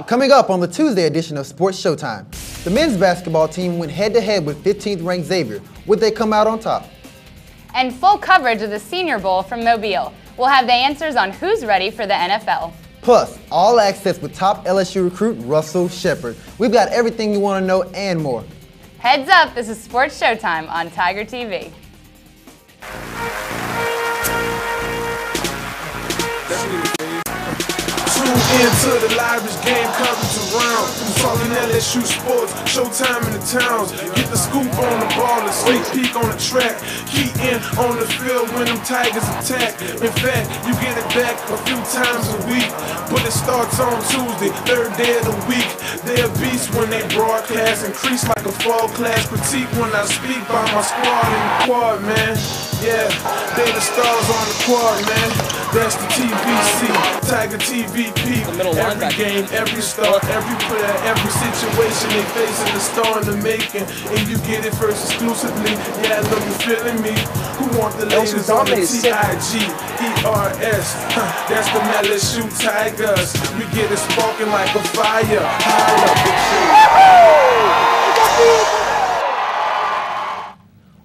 Coming up on the Tuesday edition of Sports Showtime, the men's basketball team went head-to-head with 15th ranked Xavier. Would they come out on top? And full coverage of the Senior Bowl from Mobile. We'll have the answers on who's ready for the NFL. Plus, all access with top LSU recruit Russell Shepard. We've got everything you want to know and more. Heads up, this is Sports Showtime on Tiger TV. Into the livest game coverage around. I'm talking LSU sports, Showtime in the towns. Get the scoop on the ball, a sneak peek on the track. Key in on the field when them Tigers attack. In fact, you get it back a few times a week. But it starts on Tuesday, third day of the week. They're beasts when they broadcast, increase like a fall class. Critique when I speak by my squad in the quad, man. Yeah, they the stars on the quad, man. That's the TVC, Tiger TVP. Every game, every star, every player, every situation they facing the star in the making. And you get it first exclusively. Yeah, I know you feeling me. Who want the latest on the TIGERS? That's the LSU Tigers. We get it sparking like a fire. High up.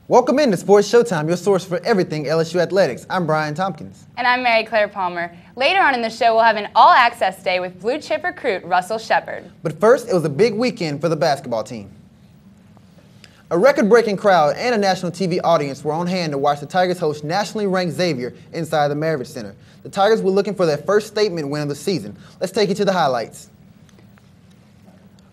Welcome into Sports Showtime, your source for everything LSU athletics. I'm Brian Tompkins. And I'm Mary Claire Palmer. Later on in the show, we'll have an all-access day with blue chip recruit Russell Shepard. But first, it was a big weekend for the basketball team. A record-breaking crowd and a national TV audience were on hand to watch the Tigers host nationally ranked Xavier inside the Maravich Center. The Tigers were looking for their first statement win of the season. Let's take you to the highlights.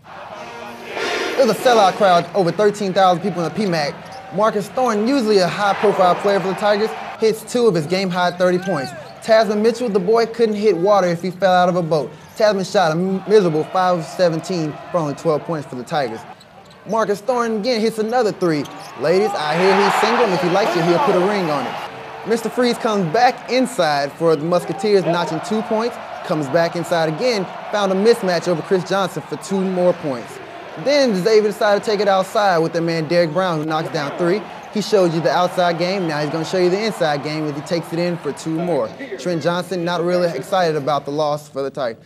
It was a sellout crowd, over 13,000 people in the PMAC. Marcus Thornton, usually a high-profile player for the Tigers, hits 2 of his game-high 30 points. Tasman Mitchell, the boy couldn't hit water if he fell out of a boat. Tasman shot a miserable 5 of 17 for only 12 points for the Tigers. Marcus Thornton again hits another 3. Ladies, I hear he's single, and if he likes you, he'll put a ring on it. Mr. Freeze comes back inside for the Musketeers, notching 2 points, comes back inside again, found a mismatch over Chris Johnson for 2 more points. Then Xavier decided to take it outside with their man Derek Brown, who knocks down 3. He showed you the outside game. Now he's going to show you the inside game as he takes it in for 2 more. Trent Johnson not really excited about the loss for the Tigers.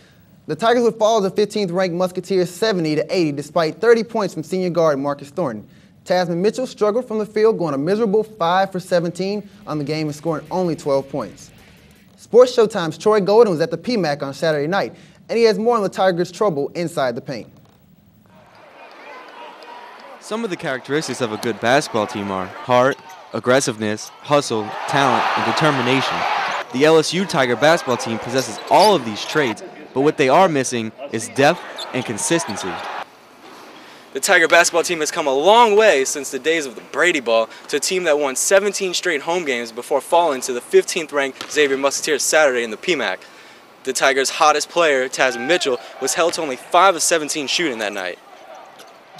The Tigers would fall to 15th ranked Musketeers 70-80 despite 30 points from senior guard Marcus Thornton. Tasman Mitchell struggled from the field, going a miserable 5 for 17 on the game and scoring only 12 points. Sports Showtime's Troy Golden was at the PMAC on Saturday night, and he has more on the Tigers' trouble inside the paint. Some of the characteristics of a good basketball team are heart, aggressiveness, hustle, talent, and determination. The LSU Tiger basketball team possesses all of these traits, but what they are missing is depth and consistency. The Tiger basketball team has come a long way since the days of the Brady Ball to a team that won 17 straight home games before falling to the 15th ranked Xavier Musketeers Saturday in the PMAC. The Tigers' hottest player, Tasman Mitchell, was held to only 5 of 17 shooting that night.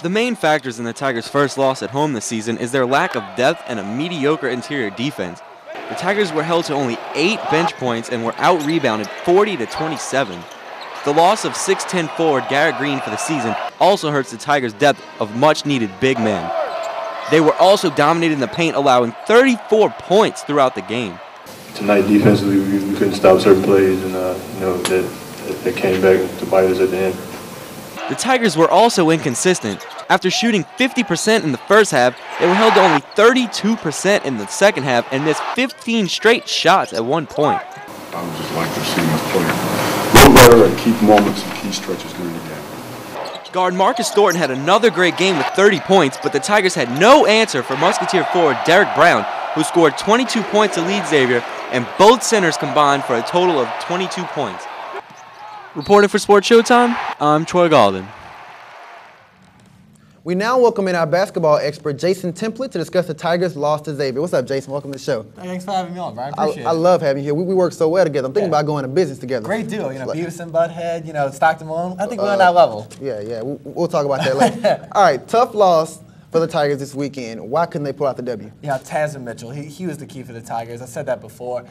The main factors in the Tigers' first loss at home this season is their lack of depth and a mediocre interior defense. The Tigers were held to only 8 bench points and were out-rebounded 40-27. The loss of 6'10" forward Garrett Green for the season also hurts the Tigers' depth of much-needed big men. They were also dominated in the paint, allowing 34 points throughout the game. Tonight, defensively, we couldn't stop certain plays, and that came back to bite us at the end. The Tigers were also inconsistent. After shooting 50% in the first half, they were held to only 32% in the second half and missed 15 straight shots at one point. I would just like to see us play a little better at key moments and key stretches during the game. Guard Marcus Thornton had another great game with 30 points, but the Tigers had no answer for Musketeer forward Derek Brown, who scored 22 points to lead Xavier, and both centers combined for a total of 22 points. Reporting for Sports Showtime, I'm Troy Golden. We now welcome in our basketball expert, Jason Template, to discuss the Tigers' loss to Xavier. What's up, Jason? Welcome to the show. Thanks for having me on, Brian. Appreciate it. I love having you here. We work so well together. I'm thinking about going to business together. Great deal. Beavis and Butthead, Stockton Malone. I think we're on that level. Yeah. We'll talk about that later. All right, tough loss for the Tigers this weekend. Why couldn't they pull out the W? Tasman Mitchell, he was the key for the Tigers. I said that before.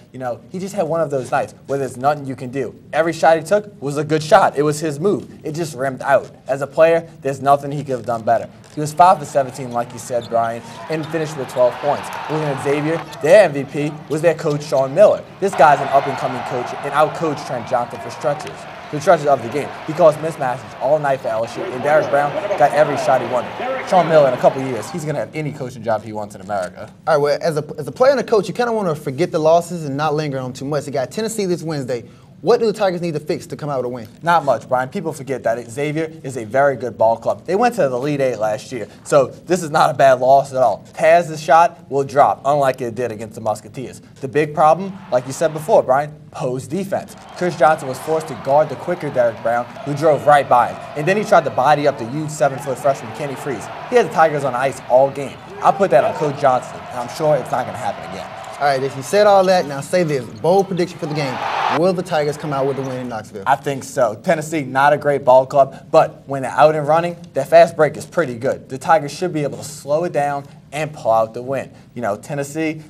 He just had one of those nights where there's nothing you can do. Every shot he took was a good shot. It was his move. It just rimmed out. As a player, there's nothing he could have done better. He was 5 for 17, like you said, Brian, and finished with 12 points. Looking at Xavier, their MVP was their coach, Sean Miller. This guy's an up-and-coming coach and out-coached Trent Johnson for stretches. the stretches of the game. He caused mismatches all night for LSU, and Derrick Brown got every shot he wanted. Sean Miller, in a couple years, he's going to have any coaching job he wants in America. All right, well, as a player and a coach, you kind of want to forget the losses and not linger on them too much. They got Tennessee this Wednesday. What do the Tigers need to fix to come out with a win? Not much, Brian. People forget that Xavier is a very good ball club. They went to the Elite Eight last year, so this is not a bad loss at all. Taz's shot will drop, unlike it did against the Musketeers. The big problem, like you said before, Brian, post defense. Chris Johnson was forced to guard the quicker Derrick Brown, who drove right by him. And then he tried to body up the huge 7-foot freshman Kenny Freeze. He had the Tigers on ice all game. I'll put that on Coach Johnson, and I'm sure it's not going to happen again. All right, if you said all that, now say this. Bold prediction for the game. Will the Tigers come out with a win in Knoxville? I think so. Tennessee, not a great ball club, but when they're out and running, their fast break is pretty good. The Tigers should be able to slow it down and pull out the win. You know, Tennessee,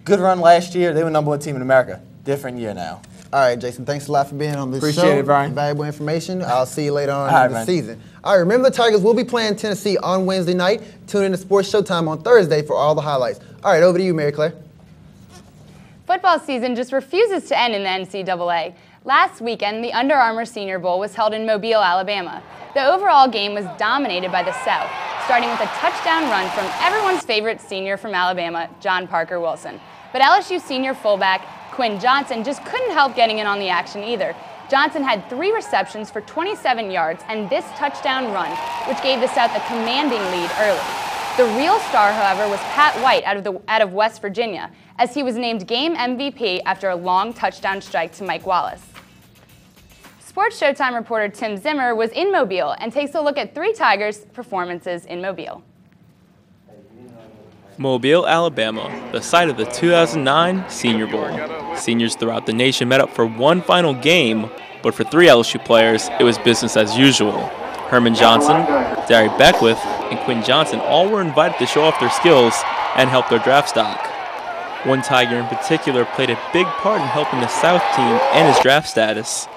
good run last year. They were #1 team in America. Different year now. All right, Jason, thanks a lot for being on this show. Appreciate it, Brian. Valuable information. I'll see you later on in the season. All right, remember the Tigers will be playing Tennessee on Wednesday night. Tune in to Sports Showtime on Thursday for all the highlights. All right, over to you, Mary Claire. Football season just refuses to end in the NCAA. Last weekend, the Under Armour Senior Bowl was held in Mobile, Alabama. The overall game was dominated by the South, starting with a touchdown run from everyone's favorite senior from Alabama, John Parker Wilson. But LSU senior fullback Quinn Johnson just couldn't help getting in on the action either. Johnson had 3 receptions for 27 yards and this touchdown run, which gave the South a commanding lead early. The real star, however, was Pat White out of West Virginia, as he was named game MVP after a long touchdown strike to Mike Wallace. Sports Showtime reporter Tim Zimmer was in Mobile and takes a look at 3 Tigers' performances in Mobile. Mobile, Alabama, the site of the 2009 Senior Bowl. Seniors throughout the nation met up for one final game, but for 3 LSU players, it was business as usual. Herman Johnson, Derry Beckwith, and Quinn Johnson all were invited to show off their skills and help their draft stock. One Tiger in particular played a big part in helping the South team and his draft status.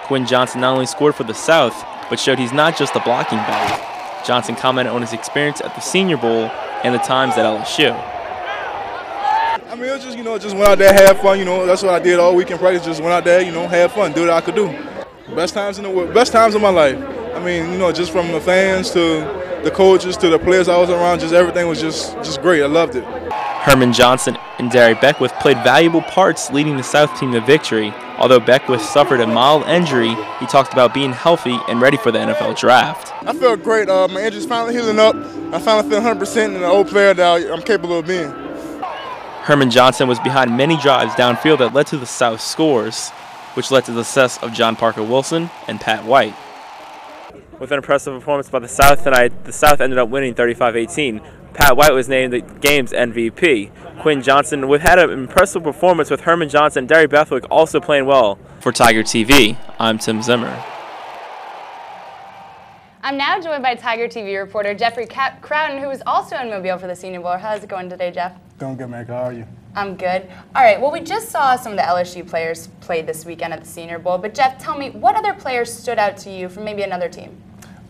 Quinn Johnson not only scored for the South, but showed he's not just a blocking batter. Johnson commented on his experience at the Senior Bowl and the times at LSU. I mean, it was just, just went out there, had fun, that's what I did all week in practice, just went out there, had fun, do what I could do. Best times of my life. I mean, just from the fans to the coaches to the players I was around, just everything was just great. I loved it. Herman Johnson and Derry Beckwith played valuable parts leading the South team to victory. Although Beckwith suffered a mild injury, he talked about being healthy and ready for the NFL draft. I felt great. My injury's finally healing up. I finally feel 100% in the old player that I'm capable of being. Herman Johnson was behind many drives downfield that led to the South's scores, which led to the success of John Parker Wilson and Pat White. With an impressive performance by the South tonight, the South ended up winning 35-18. Pat White was named the game's MVP. Quinn Johnson had an impressive performance with Herman Johnson and Derry Beckwith also playing well. For Tiger TV, I'm Tim Zimmer. I'm now joined by Tiger TV reporter Jeffrey Crowden, who is also in Mobile for the Senior Bowl. How's it going today, Jeff? Going good, America. How are you? I'm good. All right, well, we just saw some of the LSU players play this weekend at the Senior Bowl, but Jeff, tell me, what other players stood out to you from maybe another team?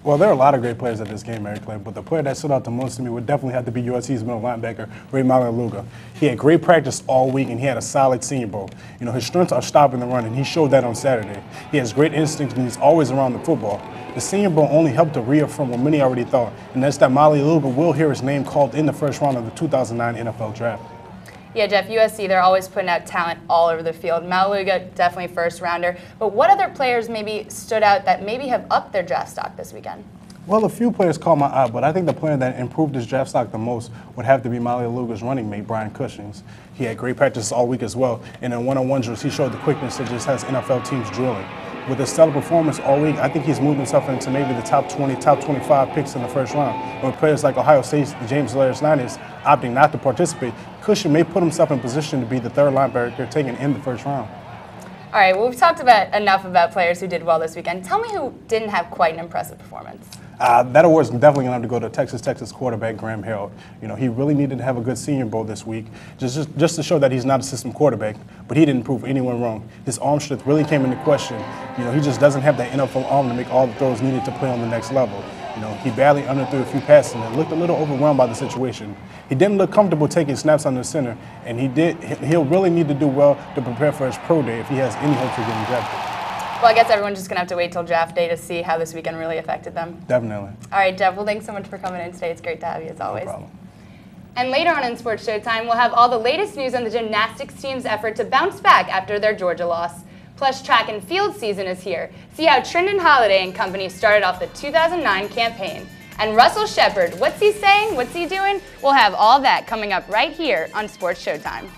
Well, there are a lot of great players at this game, Mary Claire, but the player that stood out the most to me would definitely have to be USC's middle linebacker, Ray Mauilaga. He had great practice all week, and he had a solid Senior Bowl. His strengths are stopping the run, and he showed that on Saturday. He has great instincts, and he's always around the football. The Senior Bowl only helped to reaffirm what many already thought, and that's that Mauilaga will hear his name called in the first round of the 2009 NFL Draft. Yeah, Jeff, USC, they're always putting out talent all over the field. Mauilaga, definitely first rounder. But what other players maybe stood out that maybe have upped their draft stock this weekend? Well, a few players caught my eye, but I think the player that improved his draft stock the most would have to be Mauilaga's running mate, Brian Cushings. He had great practice all week as well, and in one-on-one drills, he showed the quickness that just has NFL teams drilling. With his stellar performance all week, I think he's moved himself into maybe the top 20, top 25 picks in the first round. And with players like Ohio State's James Larry-Snyder opting not to participate, Cushing may put himself in position to be the third linebacker taken in the first round. All right, well, we've talked enough about players who did well this weekend. Tell me who didn't have quite an impressive performance. That award's definitely going to have to go to Texas quarterback Graham Harrell. He really needed to have a good Senior Bowl this week, just to show that he's not a system quarterback, but he didn't prove anyone wrong. His arm strength really came into question. He just doesn't have that NFL arm to make all the throws needed to play on the next level. He badly underthrew a few passes and looked a little overwhelmed by the situation. He didn't look comfortable taking snaps under center, and he'll really need to do well to prepare for his pro day if he has any hope of getting drafted. Well, I guess everyone's just going to have to wait till draft day to see how this weekend really affected them. Definitely. All right, Jeff, well, thanks so much for coming in today. It's great to have you, as always. No problem. And later on in Sports Showtime, we'll have all the latest news on the gymnastics team's effort to bounce back after their Georgia loss. Plus, track and field season is here. See how Trindon Holiday and company started off the 2009 campaign. And Russell Shepard, what's he saying? What's he doing? We'll have all that coming up right here on Sports Showtime.